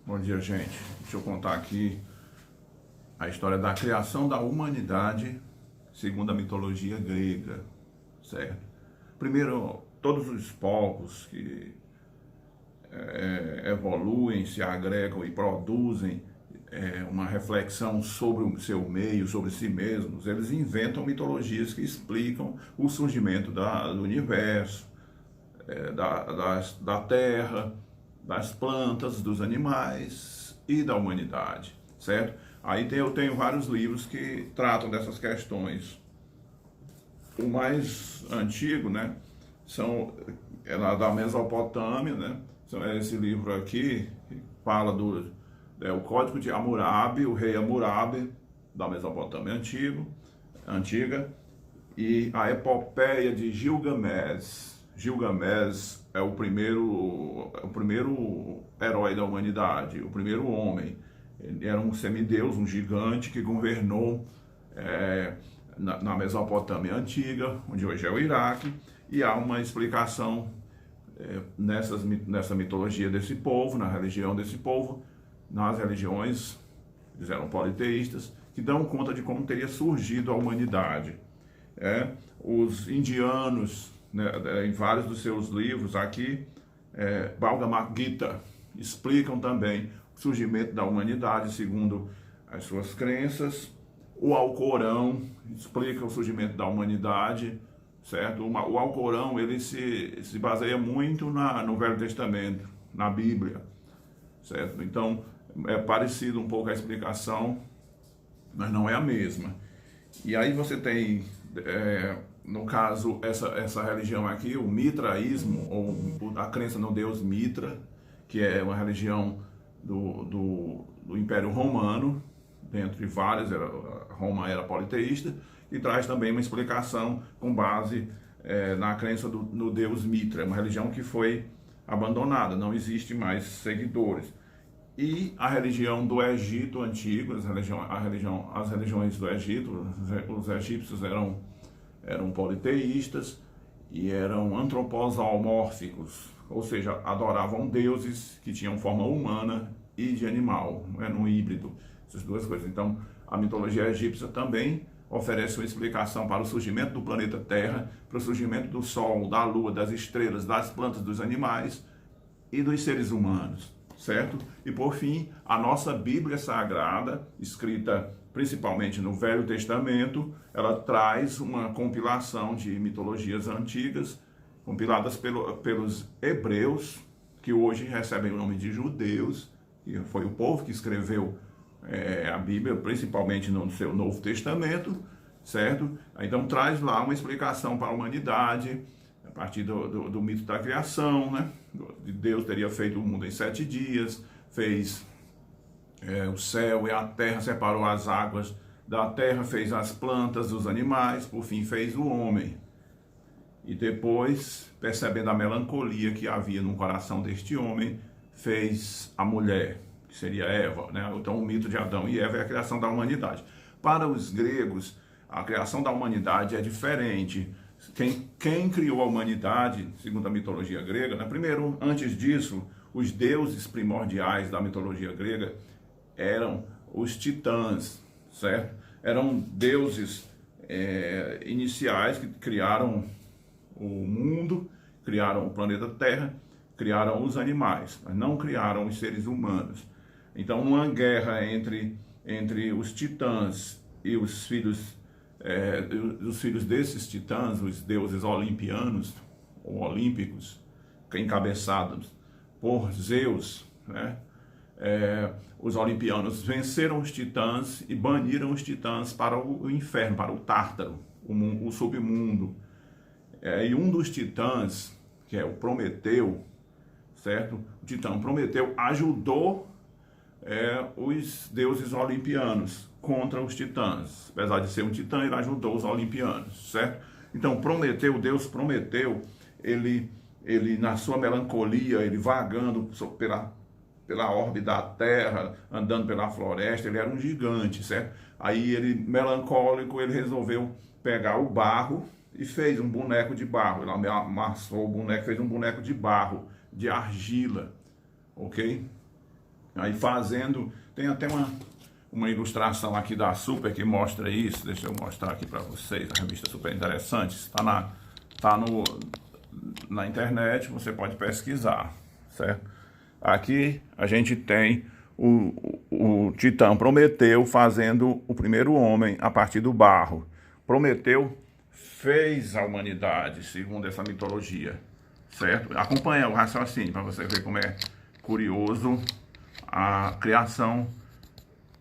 Bom dia, gente. Deixa eu contar aqui a história da criação da humanidade segundo a mitologia grega, certo? Primeiro, todos os povos que evoluem, se agregam e produzem uma reflexão sobre o seu meio, sobre si mesmos, eles inventam mitologias que explicam o surgimento do universo, da terra, das plantas, dos animais e da humanidade, certo? Aí eu tenho vários livros que tratam dessas questões. O mais antigo, né, é lá da Mesopotâmia, né? Esse livro aqui fala o Código de Hammurabi, o rei Hammurabi da Mesopotâmia antiga, e a Epopeia de Gilgamesh. Gilgamesh é o primeiro herói da humanidade, o primeiro homem. Ele era um semideus, um gigante que governou na Mesopotâmia antiga, onde hoje é o Iraque, e há uma explicação nessa mitologia desse povo, na religião desse povo, nas religiões, eles eram politeístas, que dão conta de como teria surgido a humanidade. Os indianos, né, em vários dos seus livros aqui, Bhagavad Gita, explicam também o surgimento da humanidade segundo as suas crenças. O Alcorão explica o surgimento da humanidade, certo? O Alcorão, ele se baseia muito no Velho Testamento, na Bíblia, certo? Então, é parecido um pouco a explicação, mas não é a mesma. E aí você tem, no caso, essa religião aqui, o mitraísmo, ou a crença no deus Mitra, que é uma religião do Império Romano, dentre várias, Roma era politeísta, e traz também uma explicação com base na crença no deus Mitra, uma religião que foi abandonada, não existe mais seguidores. E a religião do Egito antigo, as religiões do Egito, os egípcios eram politeístas e eram antroposomórficos, ou seja, adoravam deuses que tinham forma humana e de animal, era um híbrido, essas duas coisas. Então, a mitologia egípcia também oferece uma explicação para o surgimento do planeta Terra, para o surgimento do Sol, da Lua, das estrelas, das plantas, dos animais e dos seres humanos, certo? E por fim, a nossa Bíblia Sagrada, escrita principalmente no Velho Testamento, ela traz uma compilação de mitologias antigas, compiladas pelos hebreus, que hoje recebem o nome de judeus, que foi o povo que escreveu a Bíblia, principalmente no seu Novo Testamento, certo? Então traz lá uma explicação para a humanidade, a partir do mito da criação, né? Deus teria feito o mundo em 7 dias, fez o céu e a terra, separou as águas da terra, fez as plantas, os animais, por fim fez o homem. E depois, percebendo a melancolia que havia no coração deste homem, fez a mulher, que seria Eva, né? Então o mito de Adão e Eva é a criação da humanidade. Para os gregos, a criação da humanidade é diferente. Quem criou a humanidade, segundo a mitologia grega, né? Primeiro, antes disso, os deuses primordiais da mitologia grega eram os titãs, certo? Eram deuses iniciais que criaram o mundo, criaram o planeta Terra, criaram os animais, mas não criaram os seres humanos. Então, numa guerra entre os titãs e os filhos desses titãs, os deuses olimpianos, ou olímpicos, encabeçados por Zeus, né? Os olimpianos venceram os titãs e baniram os titãs para o inferno, para o Tártaro, o submundo. E um dos titãs, que é o Prometeu, certo? O titã Prometeu ajudou os deuses olimpianos contra os titãs. Apesar de ser um titã, ele ajudou os olimpianos, certo? Então, Deus Prometeu, ele na sua melancolia, ele vagando pela orbe da terra, andando pela floresta, ele era um gigante, certo? Aí ele, melancólico, ele resolveu pegar o barro e fez um boneco de barro. Ele amassou o boneco, fez um boneco de barro, de argila, ok? Aí fazendo, tem até uma ilustração aqui da Super que mostra isso. Deixa eu mostrar aqui para vocês, a revista Super Interessante. Está na internet, você pode pesquisar, certo? Aqui a gente tem o Titã Prometeu fazendo o primeiro homem a partir do barro. Prometeu fez a humanidade, segundo essa mitologia, certo? Acompanha o raciocínio para você ver como é curioso a criação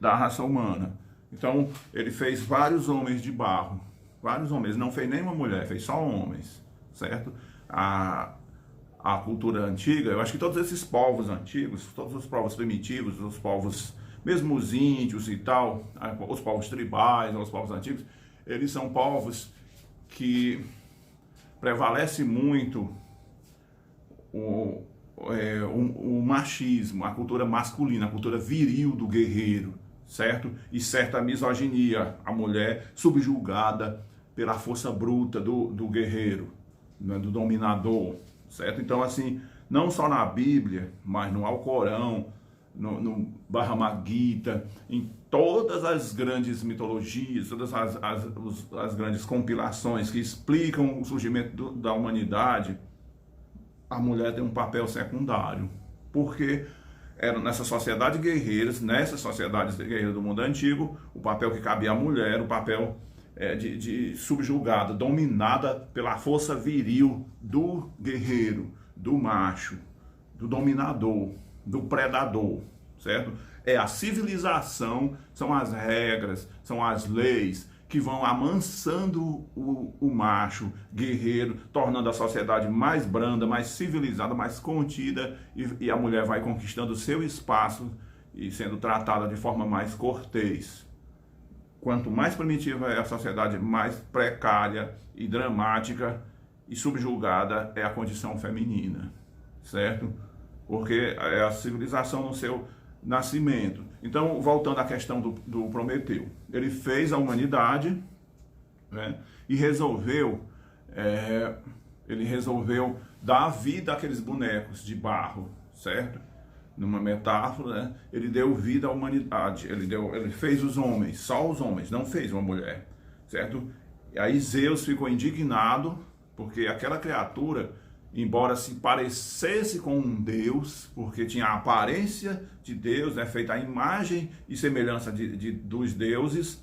da raça humana. Então, ele fez vários homens de barro, vários homens, não fez nenhuma mulher, fez só homens, certo? A cultura antiga, eu acho que todos esses povos antigos, todos os povos primitivos, os povos, mesmo os índios e tal, os povos tribais, os povos antigos, eles são povos que prevalece muito o machismo, a cultura masculina, a cultura viril do guerreiro, certo? E certa misoginia, a mulher subjugada pela força bruta do guerreiro, né, do dominador, certo? Então, assim, não só na Bíblia, mas no Alcorão, no Bhagavad Gita, em todas as grandes mitologias, todas as grandes compilações que explicam o surgimento da humanidade, a mulher tem um papel secundário, porque era nessas sociedades guerreiras do mundo antigo, o papel que cabia à mulher, o papel de subjugada, dominada pela força viril do guerreiro, do macho, do dominador, do predador, certo? É a civilização, são as regras, são as leis que vão amansando o macho guerreiro, tornando a sociedade mais branda, mais civilizada, mais contida, e a mulher vai conquistando o seu espaço e sendo tratada de forma mais cortês. Quanto mais primitiva é a sociedade, mais precária e dramática e subjugada é a condição feminina, certo? Porque é a civilização no seu nascimento. Então, voltando à questão do Prometeu, ele fez a humanidade, né, e resolveu dar vida àqueles bonecos de barro, certo? Numa metáfora, né, ele deu vida à humanidade, ele fez os homens, só os homens, não fez uma mulher, certo? E aí Zeus ficou indignado, porque aquela criatura, embora se parecesse com um deus, porque tinha a aparência de Deus, né, feita à imagem e semelhança dos deuses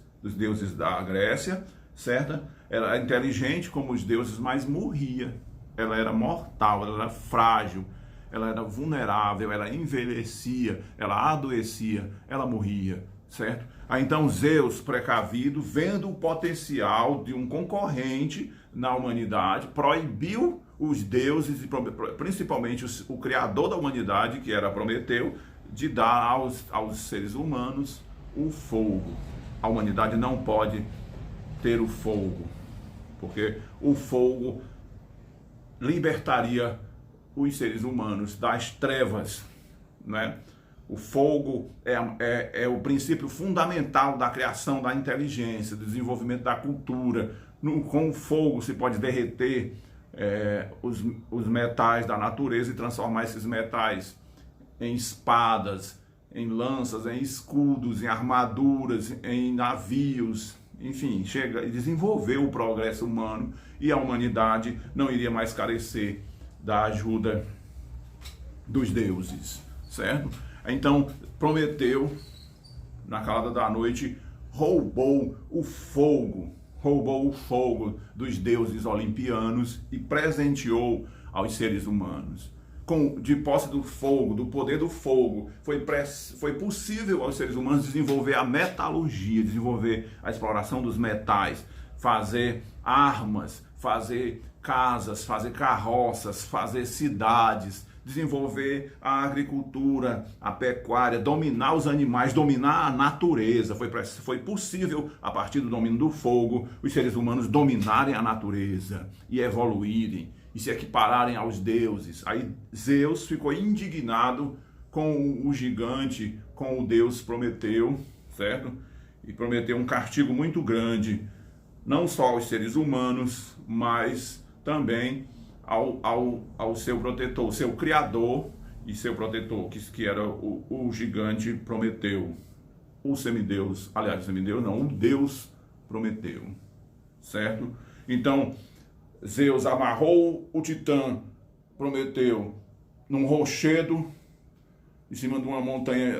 da Grécia, certo? Ela era inteligente como os deuses, mas morria. Ela era mortal, ela era frágil, ela era vulnerável, ela envelhecia, ela adoecia, ela morria, certo? Aí então Zeus, precavido, vendo o potencial de um concorrente na humanidade, proibiu os deuses, e principalmente o criador da humanidade, que era Prometeu, de dar aos seres humanos o fogo. A humanidade não pode ter o fogo, porque o fogo libertaria os seres humanos das trevas, né? O fogo é o princípio fundamental da criação da inteligência, do desenvolvimento da cultura. Com o fogo se pode derreter os metais da natureza e transformar esses metais em espadas, em lanças, em escudos, em armaduras, em navios, enfim, chega e desenvolveu o progresso humano, e a humanidade não iria mais carecer da ajuda dos deuses, certo? Então, Prometeu, na calada da noite, roubou o fogo dos deuses olimpianos e presenteou aos seres humanos. De posse do fogo, do poder do fogo, foi possível aos seres humanos desenvolver a metalurgia, desenvolver a exploração dos metais, fazer armas, fazer casas, fazer carroças, fazer cidades, desenvolver a agricultura, a pecuária, dominar os animais, dominar a natureza. Foi possível, a partir do domínio do fogo, os seres humanos dominarem a natureza e evoluírem e se equipararem aos deuses. Aí Zeus ficou indignado com o gigante, com o deus Prometeu, certo? E prometeu um castigo muito grande, não só aos seres humanos, mas também ao seu protetor, seu criador, e seu protetor, que era o gigante Prometeu, o semideus, aliás, o semideus não, o deus Prometeu, certo? Então, Zeus amarrou o titã Prometeu num rochedo em cima de uma montanha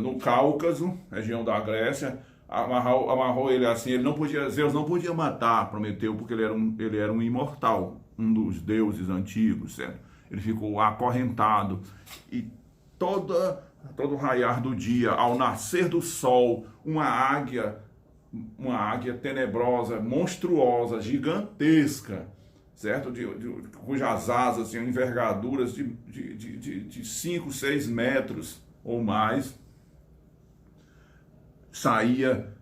no Cáucaso, região da Grécia. Amarrou ele assim. Zeus não podia matar Prometeu porque ele era um imortal, um dos deuses antigos, certo? Ele ficou acorrentado e todo raiar do dia, ao nascer do sol, uma águia tenebrosa, monstruosa, gigantesca, certo? Cujas asas tinham envergaduras de 5, 6 metros ou mais, saía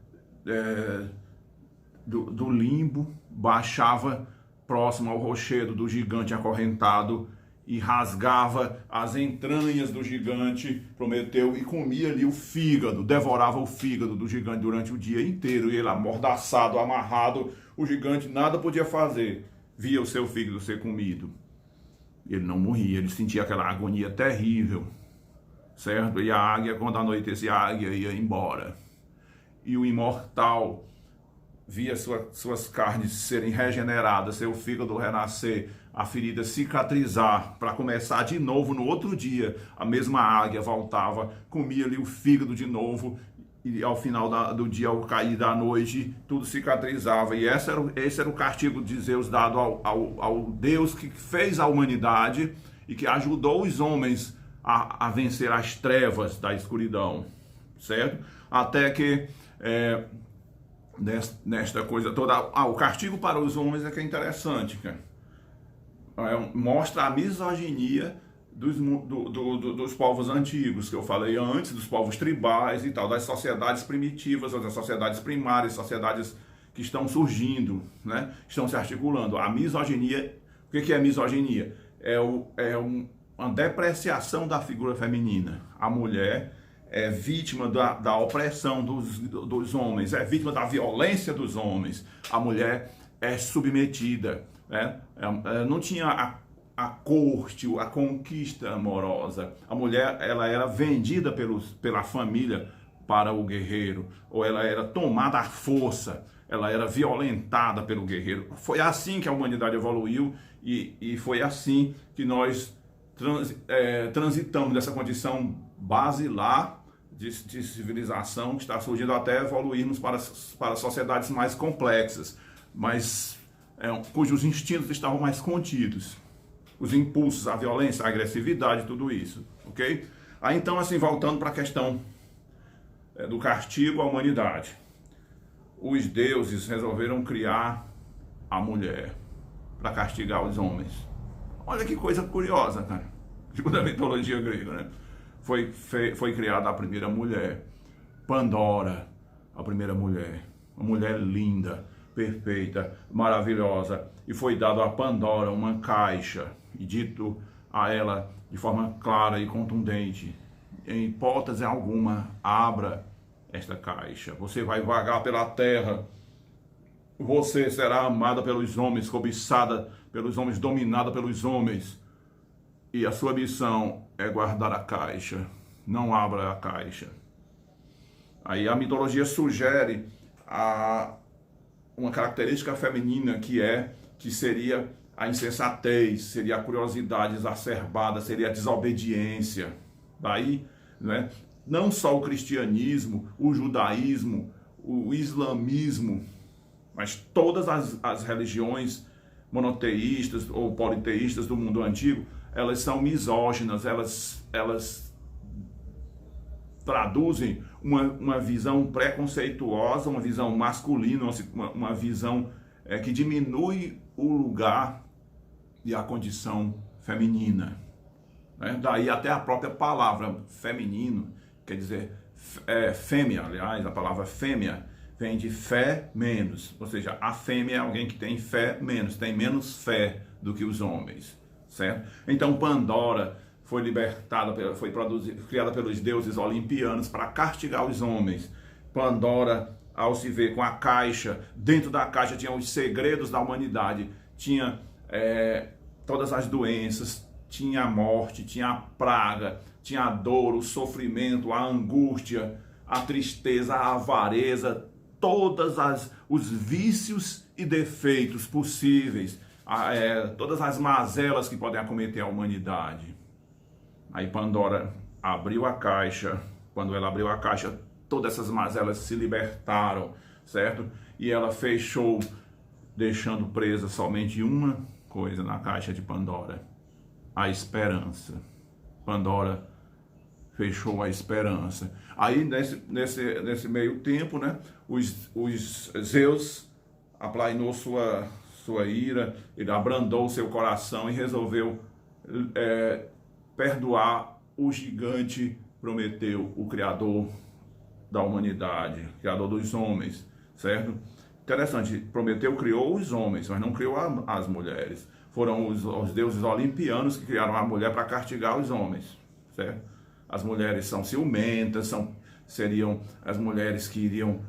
do limbo, baixava próximo ao rochedo do gigante acorrentado e rasgava as entranhas do gigante Prometeu e comia ali o fígado, devorava o fígado do gigante durante o dia inteiro. E ele amordaçado, amarrado, o gigante nada podia fazer, via o seu fígado ser comido. Ele não morria, ele sentia aquela agonia terrível, certo? E a águia, quando anoitecia, a águia ia embora. E o imortal via suas carnes serem regeneradas, seu fígado renascer, a ferida cicatrizar, para começar de novo no outro dia. A mesma águia voltava, comia-lhe o fígado de novo, e ao final do dia, ao cair da noite, tudo cicatrizava. E esse era o castigo de Zeus dado ao Deus que fez a humanidade e que ajudou os homens a vencer as trevas da escuridão, certo? Até que nesta coisa toda, o castigo para os homens é que é interessante, cara. Mostra a misoginia dos povos antigos, que eu falei antes, dos povos tribais e tal, das sociedades primitivas, das sociedades primárias, sociedades que estão surgindo, né? Estão se articulando. A misoginia, o que é misoginia? Uma depreciação da figura feminina. A mulher é vítima da opressão dos homens, é vítima da violência dos homens. A mulher é submetida, né? Não tinha a corte, a conquista amorosa. A mulher, ela era vendida pela família para o guerreiro, ou ela era tomada à força, ela era violentada pelo guerreiro. Foi assim que a humanidade evoluiu e foi assim que nós transitamos dessa condição basilar de civilização que está surgindo até evoluirmos para sociedades mais complexas, mas cujos instintos estavam mais contidos. Os impulsos, a violência, a agressividade, tudo isso, ok? Aí então, assim, voltando para a questão do castigo à humanidade. Os deuses resolveram criar a mulher para castigar os homens. Olha que coisa curiosa, cara. Segundo a mitologia grega, né? Foi criada a primeira mulher, Pandora, a primeira mulher, uma mulher linda, perfeita, maravilhosa, e foi dado a Pandora uma caixa e dito a ela de forma clara e contundente: em hipótese alguma, abra esta caixa. Você vai vagar pela terra, você será amada pelos homens, cobiçada pelos homens, dominada pelos homens, e a sua missão é guardar a caixa. Não abra a caixa. Aí a mitologia sugere uma característica feminina que seria a insensatez, seria a curiosidade exacerbada, seria a desobediência. Daí, né, não só o cristianismo, o judaísmo, o islamismo, mas todas as religiões monoteístas ou politeístas do mundo antigo, elas são misóginas, elas traduzem uma visão preconceituosa, uma visão masculina, uma visão que diminui o lugar e a condição feminina. Né? Daí até a própria palavra feminino, quer dizer, fêmea, aliás, a palavra fêmea vem de fé menos, ou seja, a fêmea é alguém que tem fé menos, tem menos fé do que os homens, certo? Então Pandora foi libertada, foi criada pelos deuses olimpianos para castigar os homens. Pandora, ao se ver com a caixa, dentro da caixa tinha os segredos da humanidade, tinha todas as doenças, tinha a morte, tinha a praga, tinha a dor, o sofrimento, a angústia, a tristeza, a avareza, os vícios e defeitos possíveis, todas as mazelas que podem acometer a humanidade. Aí Pandora abriu a caixa. Quando ela abriu a caixa, todas essas mazelas se libertaram, certo? E ela fechou, deixando presa somente uma coisa na caixa de Pandora: a esperança. Pandora fechou a esperança. Aí, nesse meio tempo, né, os Zeus aplainou sua ira, ele abrandou seu coração e resolveu perdoar o gigante Prometeu, o criador da humanidade, criador dos homens, certo? Interessante, Prometeu criou os homens, mas não criou as mulheres. Foram os deuses olimpianos que criaram a mulher para castigar os homens, certo? As mulheres são ciumentas, seriam as mulheres que iriam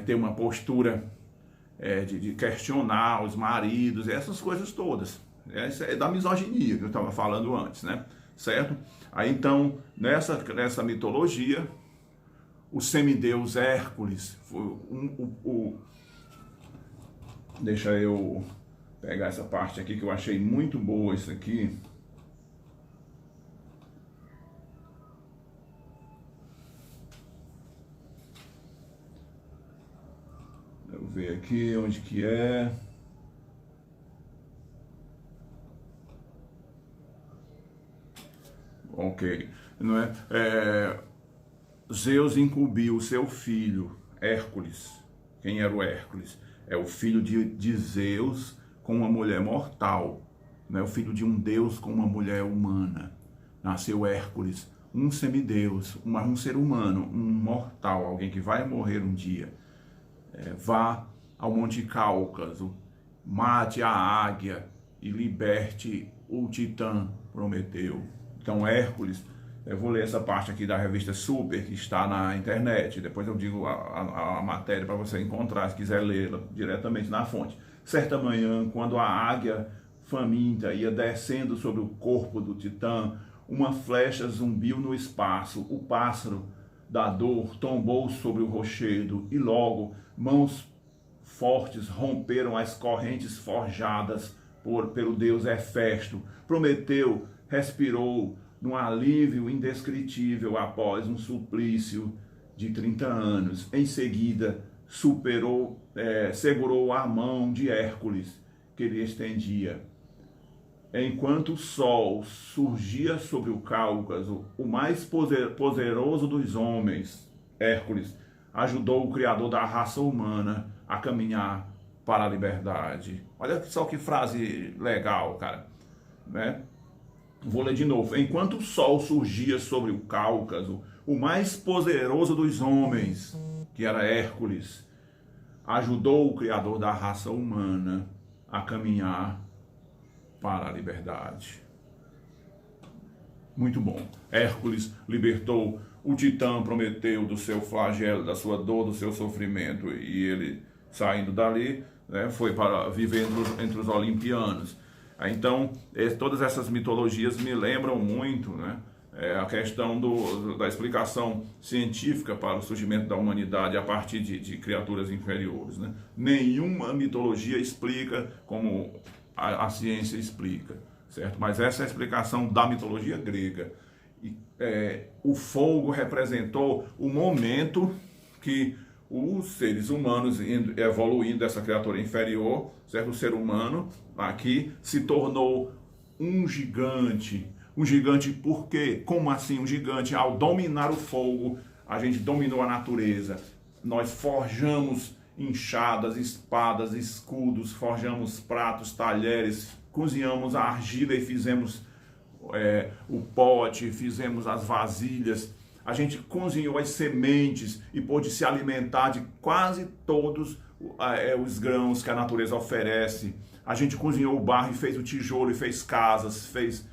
ter uma postura de questionar os maridos, essas coisas todas. Isso é da misoginia que eu estava falando antes, né? Certo? Aí então, nessa mitologia, o semideus Hércules, deixa eu pegar essa parte aqui que eu achei muito boa, isso aqui. Eu ver aqui onde que é. Ok, não é? Zeus incumbiu seu filho, Hércules. Quem era o Hércules? É o filho de Zeus com uma mulher mortal, não é o filho de um deus com uma mulher humana. Nasceu Hércules, um semideus, um ser humano, um mortal, alguém que vai morrer um dia. Vá ao Monte Cáucaso, mate a águia e liberte o Titã Prometeu. Então Hércules, eu vou ler essa parte aqui da revista Super, que está na internet, depois eu digo a matéria para você encontrar, se quiser lê-la diretamente na fonte. Certa manhã, quando a águia faminta ia descendo sobre o corpo do Titã, uma flecha zumbiu no espaço, o pássaro da dor tombou sobre o rochedo e logo mãos fortes romperam as correntes forjadas pelo deus Hefesto. Prometeu respirou num alívio indescritível após um suplício de 30 anos. Em seguida, segurou a mão de Hércules, que lhe estendia. Enquanto o sol surgia sobre o Cáucaso, o mais poderoso dos homens, Hércules, ajudou o criador da raça humana a caminhar para a liberdade. Olha só que frase legal, cara, né? Vou ler de novo. Enquanto o sol surgia sobre o Cáucaso, o mais poderoso dos homens, que era Hércules, ajudou o criador da raça humana a caminhar para a liberdade. Muito bom. Hércules libertou o Titã Prometeu do seu flagelo, da sua dor, do seu sofrimento, e ele, saindo dali, né, foi para viver entre os olimpianos. Então, todas essas mitologias me lembram muito, né, a questão da explicação científica para o surgimento da humanidade a partir de criaturas inferiores, né? Nenhuma mitologia explica como a ciência explica, certo? Mas essa é a explicação da mitologia grega. O fogo representou o momento que os seres humanos, evoluindo dessa criatura inferior, certo? O ser humano aqui se tornou um gigante. Um gigante por quê? Como assim um gigante? Ao dominar o fogo, a gente dominou a natureza. Nós forjamos enxadas, espadas, escudos, forjamos pratos, talheres, cozinhamos a argila e fizemos o pote, fizemos as vasilhas. A gente cozinhou as sementes e pôde se alimentar de quase todos os grãos que a natureza oferece. A gente cozinhou o barro e fez o tijolo e fez casas, fez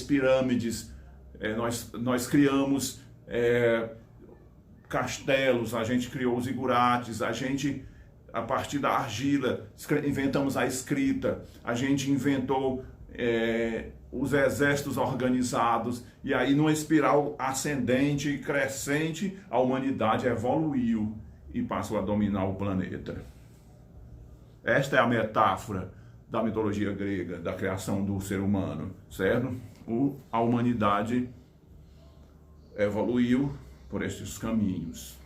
pirâmides. Nós criamos castelos, a gente criou os igurates, a gente, a partir da argila, inventamos a escrita, a gente inventou os exércitos organizados, e aí numa espiral ascendente e crescente, a humanidade evoluiu e passou a dominar o planeta. Esta é a metáfora da mitologia grega, da criação do ser humano, certo? A humanidade evoluiu por estes caminhos.